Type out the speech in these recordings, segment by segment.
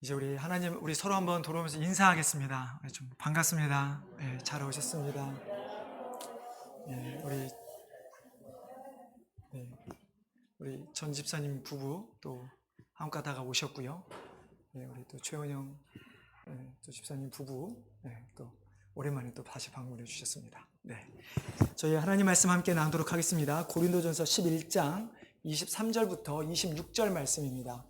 이제 우리 하나님, 우리 서로 한번 돌아오면서 인사하겠습니다. 좀 반갑습니다. 잘 오셨습니다. 우리 네, 우리 전 집사님 부부 또 한국 가다가 오셨고요. 우리 또 최원영 또 집사님 부부 또 오랜만에 또 다시 방문해 주셨습니다. 저희 하나님 말씀 함께 나누도록 하겠습니다. 고린도전서 11장 23절부터 26절 말씀입니다.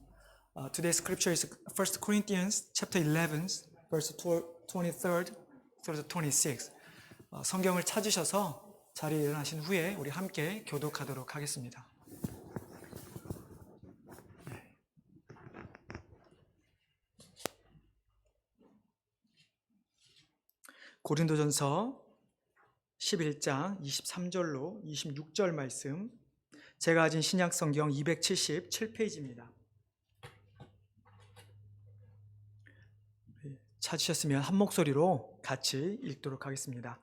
Today's scripture is 1 Corinthians chapter 11, verse 23 through 26. 성경을 찾으셔서 자리에 일어나신 후에 우리 함께 교독하도록 하겠습니다. 고린도전서 11장 23절로 26절 말씀, 제가 가진 신약성경 277페이지입니다. 찾으셨으면 한 목소리로 같이 읽도록 하겠습니다.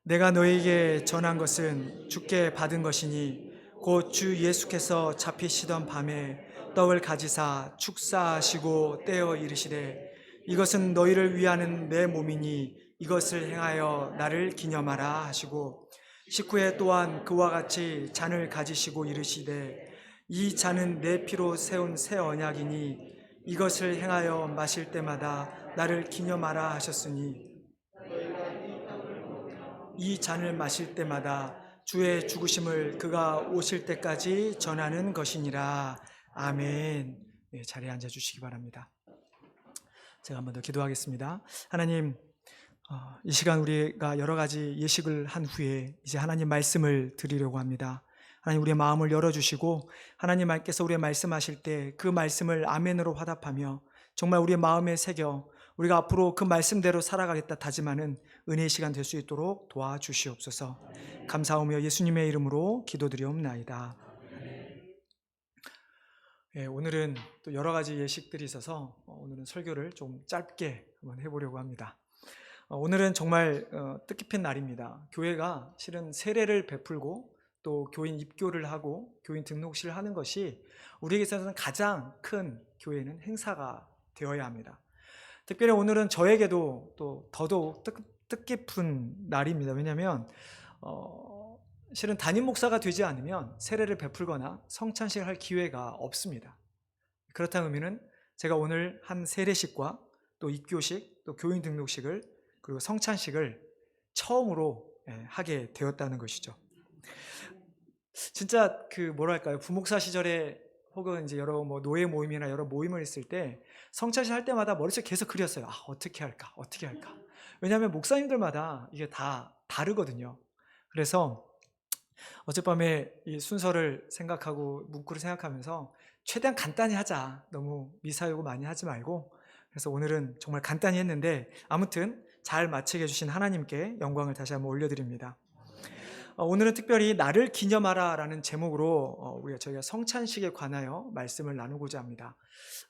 내가 너에게 전한 것은 주께 받은 것이니 곧 주 예수께서 잡히시던 밤에 떡을 가지사 축사하시고 떼어 이르시되 이것은 너희를 위하는 내 몸이니 이것을 행하여 나를 기념하라 하시고 식후에 또한 그와 같이 잔을 가지시고 이르시되 이 잔은 내 피로 세운 새 언약이니 이것을 행하여 마실 때마다 나를 기념하라 하셨으니 이 잔을 마실 때마다 주의 죽으심을 그가 오실 때까지 전하는 것이니라. 아멘. 자리에 앉아주시기 바랍니다. 제가 한 번 더 기도하겠습니다. 하나님, 이 시간 우리가 여러 가지 예식을 한 후에 이제 하나님 말씀을 드리려고 합니다. 하나님, 우리의 마음을 열어주시고 하나님께서 우리의 말씀하실 때 그 말씀을 아멘으로 화답하며 정말 우리의 마음에 새겨 우리가 앞으로 그 말씀대로 살아가겠다 다짐하는 은혜의 시간 될 수 있도록 도와주시옵소서. 감사하며 예수님의 이름으로 기도드리옵나이다. 오늘은 또 여러 가지 예식들이 있어서 오늘은 설교를 좀 짧게 한번 해보려고 합니다. 오늘은 정말 뜻깊은 날입니다. 교회가 실은 세례를 베풀고 또 교인 입교를 하고 교인 등록식을 하는 것이 우리에게서는 가장 큰 교회는 행사가 되어야 합니다. 특별히 오늘은 저에게도 또 더더욱 뜻깊은 날입니다. 왜냐하면 실은 담임 목사가 되지 않으면 세례를 베풀거나 성찬식을 할 기회가 없습니다. 그렇다는 의미는 제가 오늘 한 세례식과 또 입교식, 또 교인 등록식을 그리고 성찬식을 처음으로 하게 되었다는 것이죠. 진짜 부목사 시절에 혹은 이제 여러 노예 모임이나 여러 모임을 했을 때 성찬식 할 때마다 머릿속에 계속 그렸어요. 어떻게 할까? 왜냐하면 목사님들마다 이게 다 다르거든요. 그래서 어젯밤에 이 순서를 생각하고 문구를 생각하면서 최대한 간단히 하자. 너무 미사여구 많이 하지 말고. 그래서 오늘은 정말 간단히 했는데 아무튼 잘 마치게 해주신 하나님께 영광을 다시 한번 올려드립니다. 오늘은 특별히 나를 기념하라 라는 제목으로 저희가 성찬식에 관하여 말씀을 나누고자 합니다.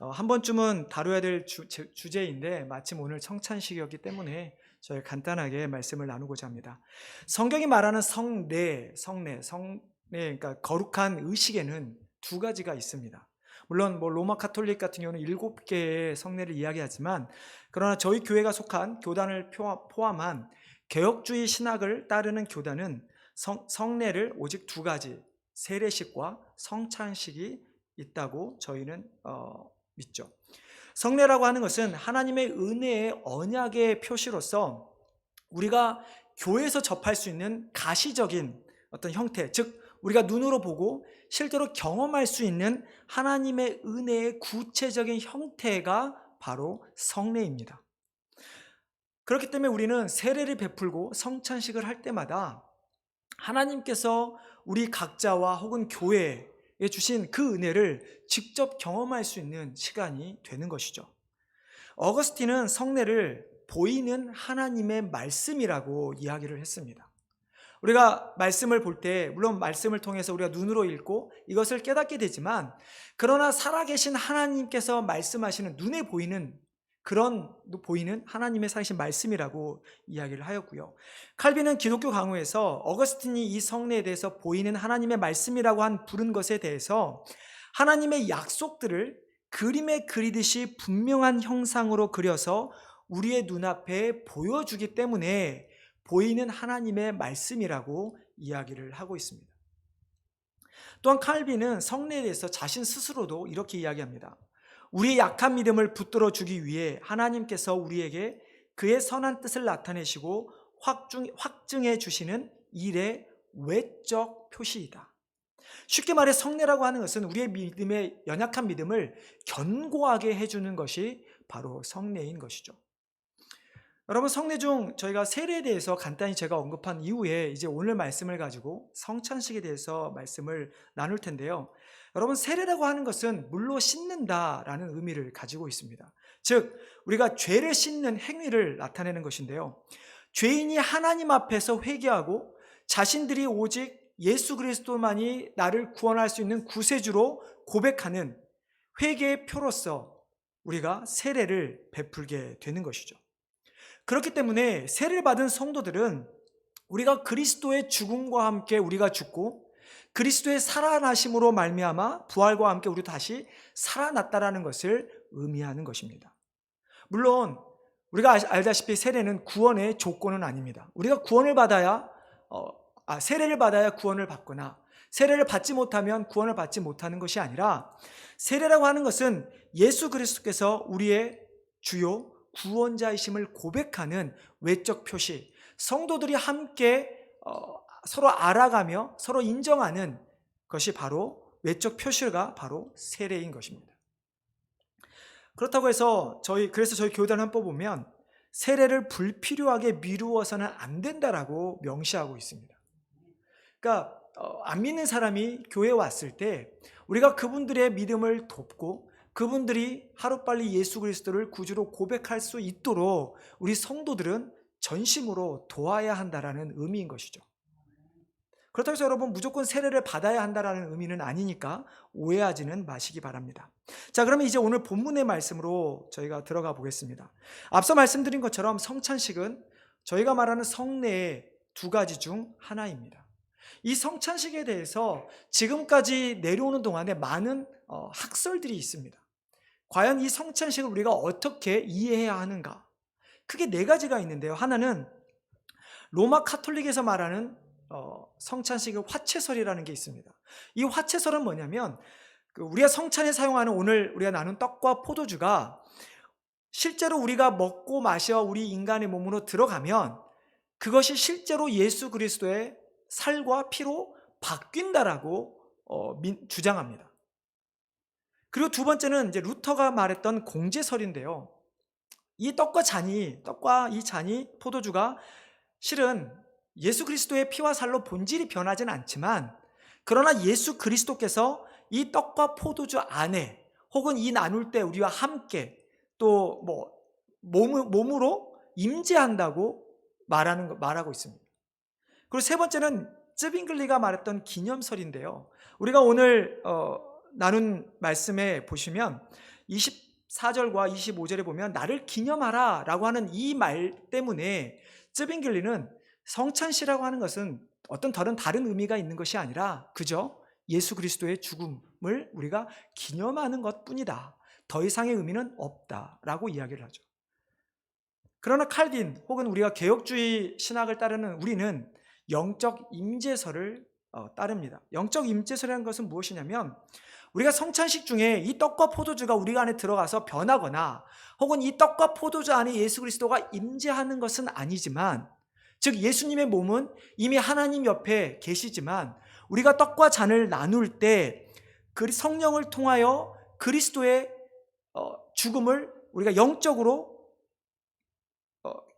한 번쯤은 다뤄야 될 주제인데 마침 오늘 성찬식이었기 때문에 저희 간단하게 말씀을 나누고자 합니다. 성경이 말하는 성례, 그러니까 거룩한 의식에는 두 가지가 있습니다. 물론 로마 카톨릭 같은 경우는 7개의 성례를 이야기하지만 그러나 저희 교회가 속한 교단을 포함한 개혁주의 신학을 따르는 교단은 성례를 오직 두 가지, 세례식과 성찬식이 있다고 저희는 믿죠. 성례라고 하는 것은 하나님의 은혜의 언약의 표시로서 우리가 교회에서 접할 수 있는 가시적인 어떤 형태, 즉 우리가 눈으로 보고 실제로 경험할 수 있는 하나님의 은혜의 구체적인 형태가 바로 성례입니다. 그렇기 때문에 우리는 세례를 베풀고 성찬식을 할 때마다 하나님께서 우리 각자와 혹은 교회에 주신 그 은혜를 직접 경험할 수 있는 시간이 되는 것이죠. 어거스틴은 성례를 보이는 하나님의 말씀이라고 이야기를 했습니다. 우리가 말씀을 볼 때 물론 말씀을 통해서 우리가 눈으로 읽고 이것을 깨닫게 되지만 그러나 살아계신 하나님께서 말씀하시는 눈에 보이는 하나님의 살아계신 말씀이라고 이야기를 하였고요. 칼빈은 기독교 강호에서 어거스틴이 이 성례에 대해서 보이는 하나님의 말씀이라고 부른 것에 대해서 하나님의 약속들을 그림에 그리듯이 분명한 형상으로 그려서 우리의 눈앞에 보여주기 때문에 보이는 하나님의 말씀이라고 이야기를 하고 있습니다. 또한 칼빈은 성례에 대해서 자신 스스로도 이렇게 이야기합니다. 우리의 약한 믿음을 붙들어 주기 위해 하나님께서 우리에게 그의 선한 뜻을 나타내시고 확증해 주시는 일의 외적 표시이다. 쉽게 말해 성례라고 하는 것은 우리의 믿음의 연약한 믿음을 견고하게 해주는 것이 바로 성례인 것이죠. 여러분, 성례 중 저희가 세례에 대해서 간단히 제가 언급한 이후에 이제 오늘 말씀을 가지고 성찬식에 대해서 말씀을 나눌 텐데요. 여러분, 세례라고 하는 것은 물로 씻는다라는 의미를 가지고 있습니다. 즉 우리가 죄를 씻는 행위를 나타내는 것인데요. 죄인이 하나님 앞에서 회개하고 자신들이 오직 예수 그리스도만이 나를 구원할 수 있는 구세주로 고백하는 회개의 표로서 우리가 세례를 베풀게 되는 것이죠. 그렇기 때문에 세례를 받은 성도들은 우리가 그리스도의 죽음과 함께 우리가 죽고 그리스도의 살아나심으로 말미암아 부활과 함께 우리 다시 살아났다라는 것을 의미하는 것입니다. 물론 우리가 알다시피 세례는 구원의 조건은 아닙니다. 우리가 구원을 받아야 세례를 받아야 구원을 받거나 세례를 받지 못하면 구원을 받지 못하는 것이 아니라 세례라고 하는 것은 예수 그리스도께서 우리의 주요 구원자이심을 고백하는 외적 표시, 성도들이 함께 서로 알아가며 서로 인정하는 것이 바로 외적 표시가 바로 세례인 것입니다. 그렇다고 해서 그래서 저희 교단 헌법 보면 세례를 불필요하게 미루어서는 안 된다라고 명시하고 있습니다. 그러니까 안 믿는 사람이 교회에 왔을 때 우리가 그분들의 믿음을 돕고 그분들이 하루빨리 예수 그리스도를 구주로 고백할 수 있도록 우리 성도들은 전심으로 도와야 한다라는 의미인 것이죠. 그렇다고 해서 여러분 무조건 세례를 받아야 한다라는 의미는 아니니까 오해하지는 마시기 바랍니다. 자, 그러면 이제 오늘 본문의 말씀으로 저희가 들어가 보겠습니다. 앞서 말씀드린 것처럼 성찬식은 저희가 말하는 성례의 두 가지 중 하나입니다. 이 성찬식에 대해서 지금까지 내려오는 동안에 많은 학설들이 있습니다. 과연 이 성찬식을 우리가 어떻게 이해해야 하는가? 크게 네 가지가 있는데요. 하나는 로마 카톨릭에서 말하는 성찬식의 화채설이라는 게 있습니다. 이 화채설은 뭐냐면 우리가 성찬에 사용하는 오늘 우리가 나눈 떡과 포도주가 실제로 우리가 먹고 마셔 우리 인간의 몸으로 들어가면 그것이 실제로 예수 그리스도의 살과 피로 바뀐다라고 주장합니다. 그리고 두 번째는 이제 루터가 말했던 공제설인데요. 이 떡과 이 잔이 포도주가 실은 예수 그리스도의 피와 살로 본질이 변하지는 않지만 그러나 예수 그리스도께서 이 떡과 포도주 안에 혹은 이 나눌 때 우리와 함께 또 몸으로 임재한다고 말하고 있습니다. 그리고 세 번째는 쯔빙글리가 말했던 기념설인데요. 우리가 오늘 나눈 말씀에 보시면 24절과 25절에 보면 나를 기념하라 라고 하는 이 말 때문에 쯔빙글리는 성찬시라고 하는 것은 어떤 다른 의미가 있는 것이 아니라 그저 예수 그리스도의 죽음을 우리가 기념하는 것뿐이다. 더 이상의 의미는 없다라고 이야기를 하죠. 그러나 칼빈 혹은 우리가 개혁주의 신학을 따르는 우리는 영적 임재설을 따릅니다. 영적 임재설이라는 것은 무엇이냐면 우리가 성찬식 중에 이 떡과 포도주가 우리 안에 들어가서 변하거나 혹은 이 떡과 포도주 안에 예수 그리스도가 임재하는 것은 아니지만 즉 예수님의 몸은 이미 하나님 옆에 계시지만 우리가 떡과 잔을 나눌 때 그 성령을 통하여 그리스도의 죽음을 우리가 영적으로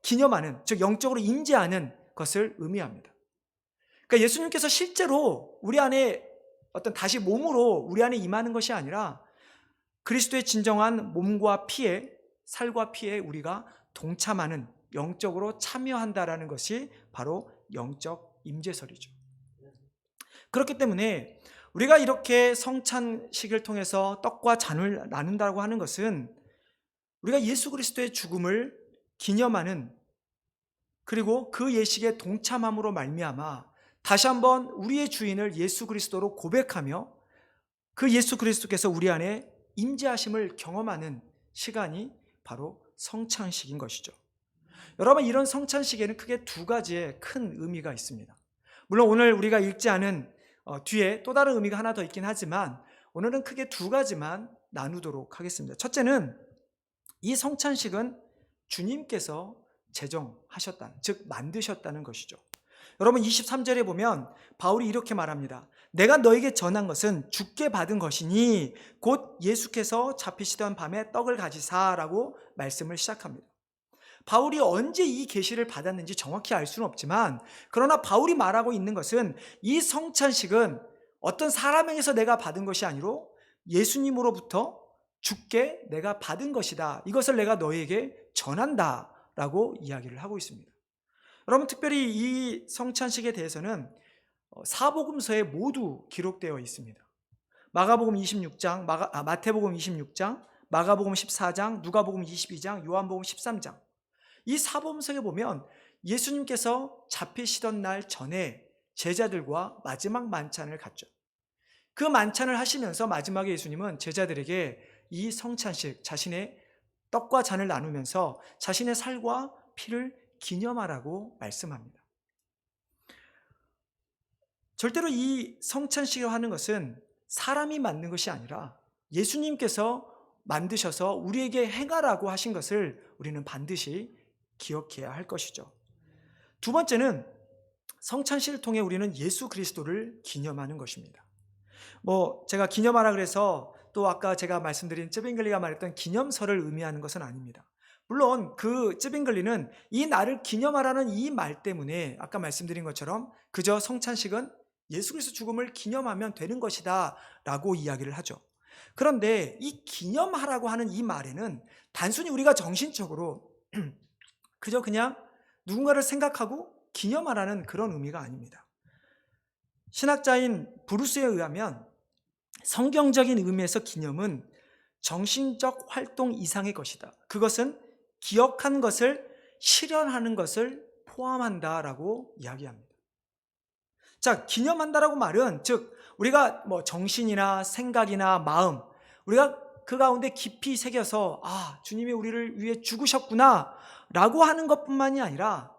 기념하는 즉 영적으로 임재하는 것을 의미합니다. 그러니까 예수님께서 실제로 우리 안에 어떤 다시 몸으로 우리 안에 임하는 것이 아니라 그리스도의 진정한 몸과 피에 살과 피에 우리가 동참하는 영적으로 참여한다라는 것이 바로 영적 임재설이죠. 그렇기 때문에 우리가 이렇게 성찬식을 통해서 떡과 잔을 나눈다고 하는 것은 우리가 예수 그리스도의 죽음을 기념하는 그리고 그 예식에 동참함으로 말미암아 다시 한번 우리의 주인을 예수 그리스도로 고백하며 그 예수 그리스도께서 우리 안에 임재하심을 경험하는 시간이 바로 성찬식인 것이죠. 여러분, 이런 성찬식에는 크게 두 가지의 큰 의미가 있습니다. 물론 오늘 우리가 읽지 않은 뒤에 또 다른 의미가 하나 더 있긴 하지만 오늘은 크게 두 가지만 나누도록 하겠습니다. 첫째는 이 성찬식은 주님께서 제정하셨다는, 즉 만드셨다는 것이죠. 여러분 23절에 보면 바울이 이렇게 말합니다. 내가 너에게 전한 것은 주께 받은 것이니 곧 예수께서 잡히시던 밤에 떡을 가지사라고 말씀을 시작합니다. 바울이 언제 이 계시를 받았는지 정확히 알 수는 없지만, 그러나 바울이 말하고 있는 것은 이 성찬식은 어떤 사람에게서 내가 받은 것이 아니로 예수님으로부터 주께 내가 받은 것이다. 이것을 내가 너에게 전한다 라고 이야기를 하고 있습니다. 여러분, 특별히 이 성찬식에 대해서는 사복음서에 모두 기록되어 있습니다. 마가복음 26장, 마태복음 26장, 마가복음 14장, 누가복음 22장, 요한복음 13장. 이 사복음서에 보면 예수님께서 잡히시던 날 전에 제자들과 마지막 만찬을 갖죠. 그 만찬을 하시면서 마지막에 예수님은 제자들에게 이 성찬식, 자신의 떡과 잔을 나누면서 자신의 살과 피를 기념하라고 말씀합니다. 절대로 이 성찬식을 하는 것은 사람이 만든 것이 아니라 예수님께서 만드셔서 우리에게 행하라고 하신 것을 우리는 반드시 기억해야 할 것이죠. 두 번째는 성찬식을 통해 우리는 예수 그리스도를 기념하는 것입니다. 제가 기념하라 그래서 또 아까 제가 말씀드린 쯔빙글리가 말했던 기념설을 의미하는 것은 아닙니다. 물론 그 쯔빙글리는 이 날을 기념하라는 이 말 때문에 아까 말씀드린 것처럼 그저 성찬식은 예수 그리스도 죽음을 기념하면 되는 것이다 라고 이야기를 하죠. 그런데 이 기념하라고 하는 이 말에는 단순히 우리가 정신적으로 그저 그냥 누군가를 생각하고 기념하라는 그런 의미가 아닙니다. 신학자인 브루스에 의하면 성경적인 의미에서 기념은 정신적 활동 이상의 것이다. 그것은 기억한 것을 실현하는 것을 포함한다라고 이야기합니다. 자, 기념한다라고 말은 즉 우리가 정신이나 생각이나 마음, 우리가 그 가운데 깊이 새겨서 주님이 우리를 위해 죽으셨구나 라고 하는 것뿐만이 아니라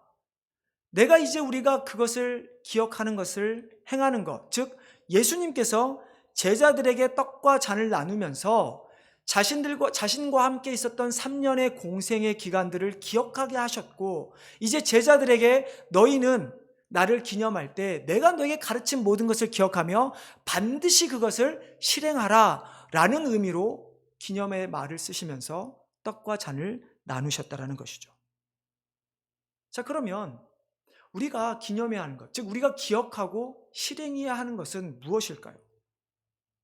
내가 이제 우리가 그것을 기억하는 것을 행하는 것, 즉 예수님께서 제자들에게 떡과 잔을 나누면서 자신과 함께 있었던 3년의 공생의 기간들을 기억하게 하셨고, 이제 제자들에게 너희는 나를 기념할 때 내가 너에게 가르친 모든 것을 기억하며 반드시 그것을 실행하라 라는 의미로 기념의 말을 쓰시면서 떡과 잔을 나누셨다라는 것이죠. 자, 그러면 우리가 기념해야 하는 것, 즉 우리가 기억하고 실행해야 하는 것은 무엇일까요?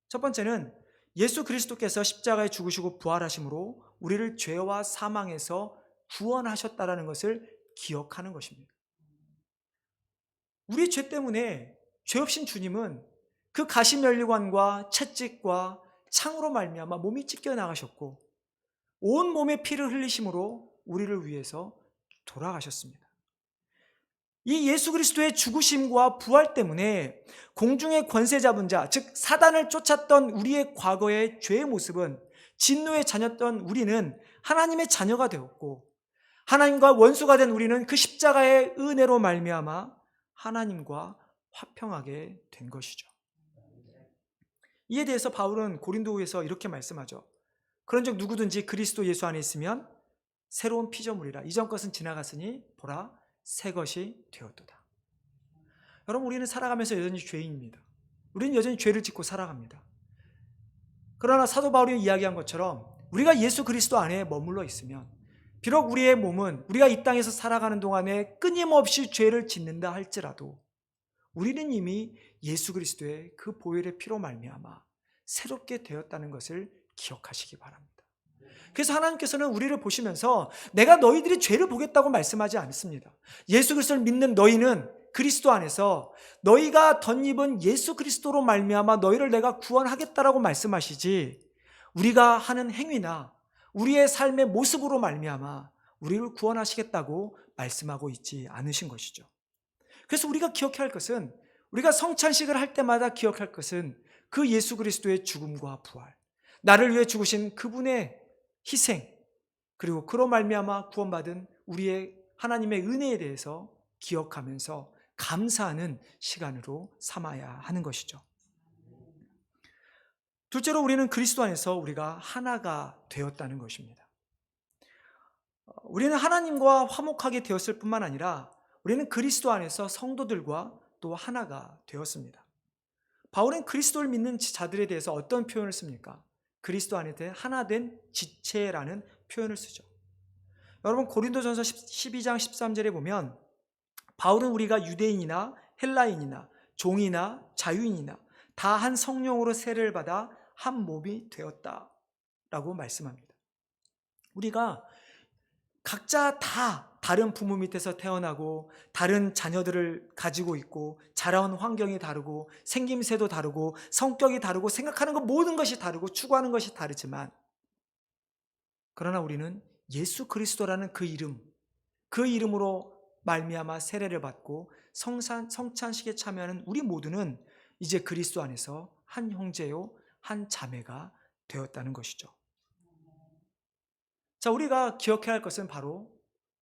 첫 번째는 예수 그리스도께서 십자가에 죽으시고 부활하심으로 우리를 죄와 사망에서 구원하셨다라는 것을 기억하는 것입니다. 우리 죄 때문에 죄 없인 주님은 그 가시면류관과 채찍과 창으로 말미암아 몸이 찢겨 나가셨고 온 몸에 피를 흘리심으로 우리를 위해서 돌아가셨습니다. 이 예수 그리스도의 죽으심과 부활 때문에 공중의 권세 잡은 자, 즉 사단을 쫓았던 우리의 과거의 죄의 모습은 진노의 자녀였던 우리는 하나님의 자녀가 되었고, 하나님과 원수가 된 우리는 그 십자가의 은혜로 말미암아 하나님과 화평하게 된 것이죠. 이에 대해서 바울은 고린도후에서 이렇게 말씀하죠. 그런즉 누구든지 그리스도 예수 안에 있으면 새로운 피조물이라. 이전 것은 지나갔으니 보라 새 것이 되었도다. 여러분, 우리는 살아가면서 여전히 죄인입니다. 우리는 여전히 죄를 짓고 살아갑니다. 그러나 사도 바울이 이야기한 것처럼 우리가 예수 그리스도 안에 머물러 있으면 비록 우리의 몸은 우리가 이 땅에서 살아가는 동안에 끊임없이 죄를 짓는다 할지라도 우리는 이미 예수 그리스도의 그 보혈의 피로 말미암아 새롭게 되었다는 것을 기억하시기 바랍니다. 그래서 하나님께서는 우리를 보시면서 내가 너희들이 죄를 보겠다고 말씀하지 않습니다. 예수 그리스도를 믿는 너희는 그리스도 안에서 너희가 덧입은 예수 그리스도로 말미암아 너희를 내가 구원하겠다라고 말씀하시지, 우리가 하는 행위나 우리의 삶의 모습으로 말미암아 우리를 구원하시겠다고 말씀하고 있지 않으신 것이죠. 그래서 우리가 기억해야 할 것은, 우리가 성찬식을 할 때마다 기억할 것은 그 예수 그리스도의 죽음과 부활, 나를 위해 죽으신 그분의 희생, 그리고 그로 말미암아 구원받은 우리의 하나님의 은혜에 대해서 기억하면서 감사하는 시간으로 삼아야 하는 것이죠. 둘째로 우리는 그리스도 안에서 우리가 하나가 되었다는 것입니다. 우리는 하나님과 화목하게 되었을 뿐만 아니라 우리는 그리스도 안에서 성도들과 또 하나가 되었습니다. 바울은 그리스도를 믿는 자들에 대해서 어떤 표현을 씁니까? 그리스도 안에 하나 된 지체라는 표현을 쓰죠. 여러분 고린도전서 12장 13절에 보면 바울은 우리가 유대인이나 헬라인이나 종이나 자유인이나 다 한 성령으로 세례를 받아 한 몸이 되었다라고 말씀합니다. 우리가 각자 다 다른 부모 밑에서 태어나고 다른 자녀들을 가지고 있고 자라온 환경이 다르고 생김새도 다르고 성격이 다르고 생각하는 것 모든 것이 다르고 추구하는 것이 다르지만, 그러나 우리는 예수 그리스도라는 그 이름으로 말미암아 세례를 받고 성찬식에 참여하는 우리 모두는 이제 그리스도 안에서 한 형제요 한 자매가 되었다는 것이죠. 자, 우리가 기억해야 할 것은 바로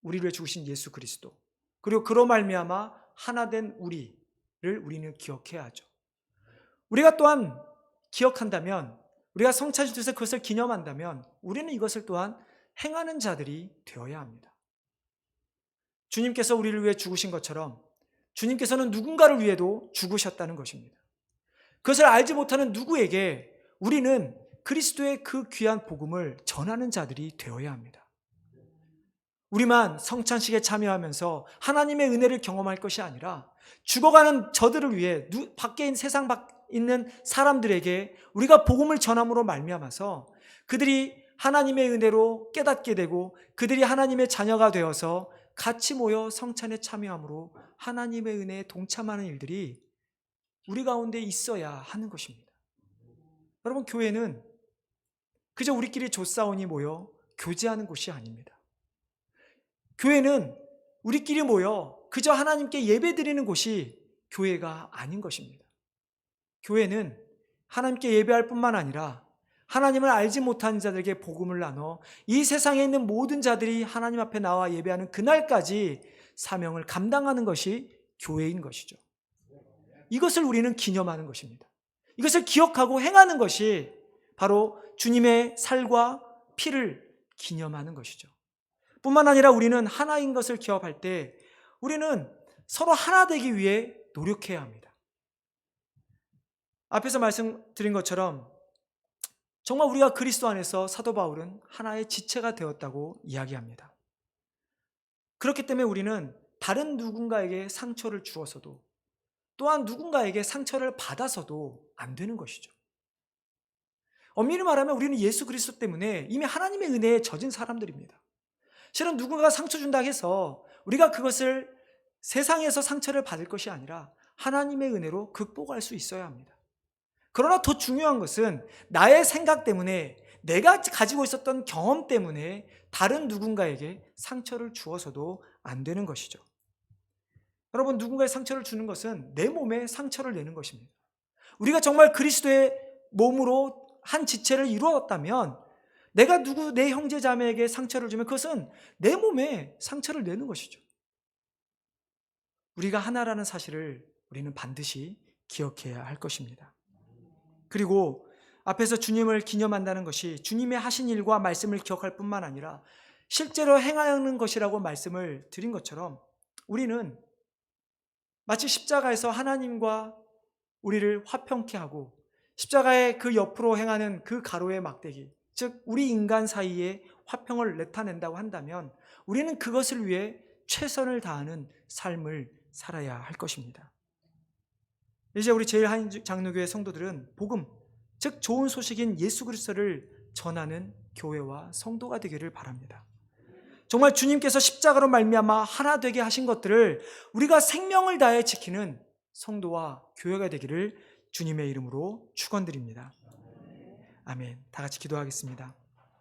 우리를 죽으신 예수 그리스도, 그리고 그로 말미암아 하나 된 우리는 기억해야 하죠. 우리가 또한 기억한다면, 우리가 성찬식 때에서 그것을 기념한다면 우리는 이것을 또한 행하는 자들이 되어야 합니다. 주님께서 우리를 위해 죽으신 것처럼 주님께서는 누군가를 위해도 죽으셨다는 것입니다. 그것을 알지 못하는 누구에게 우리는 그리스도의 그 귀한 복음을 전하는 자들이 되어야 합니다. 우리만 성찬식에 참여하면서 하나님의 은혜를 경험할 것이 아니라 죽어가는 저들을 위해 밖에 있는 세상 밖에 있는 사람들에게 우리가 복음을 전함으로 말미암아서 그들이 하나님의 은혜로 깨닫게 되고 그들이 하나님의 자녀가 되어서 같이 모여 성찬에 참여함으로 하나님의 은혜에 동참하는 일들이 우리 가운데 있어야 하는 것입니다. 여러분, 교회는 그저 우리끼리 조싸우니 모여 교제하는 곳이 아닙니다. 교회는 우리끼리 모여 그저 하나님께 예배드리는 곳이 교회가 아닌 것입니다. 교회는 하나님께 예배할 뿐만 아니라 하나님을 알지 못하는 자들에게 복음을 나눠 이 세상에 있는 모든 자들이 하나님 앞에 나와 예배하는 그날까지 사명을 감당하는 것이 교회인 것이죠. 이것을 우리는 기념하는 것입니다. 이것을 기억하고 행하는 것이 바로 주님의 살과 피를 기념하는 것이죠. 뿐만 아니라 우리는 하나인 것을 기억할 때 우리는 서로 하나 되기 위해 노력해야 합니다. 앞에서 말씀드린 것처럼 정말 우리가 그리스도 안에서 사도 바울은 하나의 지체가 되었다고 이야기합니다. 그렇기 때문에 우리는 다른 누군가에게 상처를 주어서도 또한 누군가에게 상처를 받아서도 안 되는 것이죠. 엄밀히 말하면 우리는 예수 그리스도 때문에 이미 하나님의 은혜에 젖은 사람들입니다. 실은 누군가가 상처 준다 해서 우리가 그것을 세상에서 상처를 받을 것이 아니라 하나님의 은혜로 극복할 수 있어야 합니다. 그러나 더 중요한 것은 나의 생각 때문에 내가 가지고 있었던 경험 때문에 다른 누군가에게 상처를 주어서도 안 되는 것이죠. 여러분, 누군가의 상처를 주는 것은 내 몸에 상처를 내는 것입니다. 우리가 정말 그리스도의 몸으로 한 지체를 이루었다면 내가 내 형제 자매에게 상처를 주면 그것은 내 몸에 상처를 내는 것이죠. 우리가 하나라는 사실을 우리는 반드시 기억해야 할 것입니다. 그리고 앞에서 주님을 기념한다는 것이 주님의 하신 일과 말씀을 기억할 뿐만 아니라 실제로 행하는 것이라고 말씀을 드린 것처럼 우리는 마치 십자가에서 하나님과 우리를 화평케 하고 십자가의 그 옆으로 행하는 그 가로의 막대기, 즉 우리 인간 사이에 화평을 나타낸다고 한다면 우리는 그것을 위해 최선을 다하는 삶을 살아야 할 것입니다. 이제 우리 제1한인장로교회 성도들은 복음, 즉 좋은 소식인 예수 그리스도를 전하는 교회와 성도가 되기를 바랍니다. 정말 주님께서 십자가로 말미암아 하나 되게 하신 것들을 우리가 생명을 다해 지키는 성도와 교회가 되기를 주님의 이름으로 축원드립니다. 아멘. 다 같이 기도하겠습니다.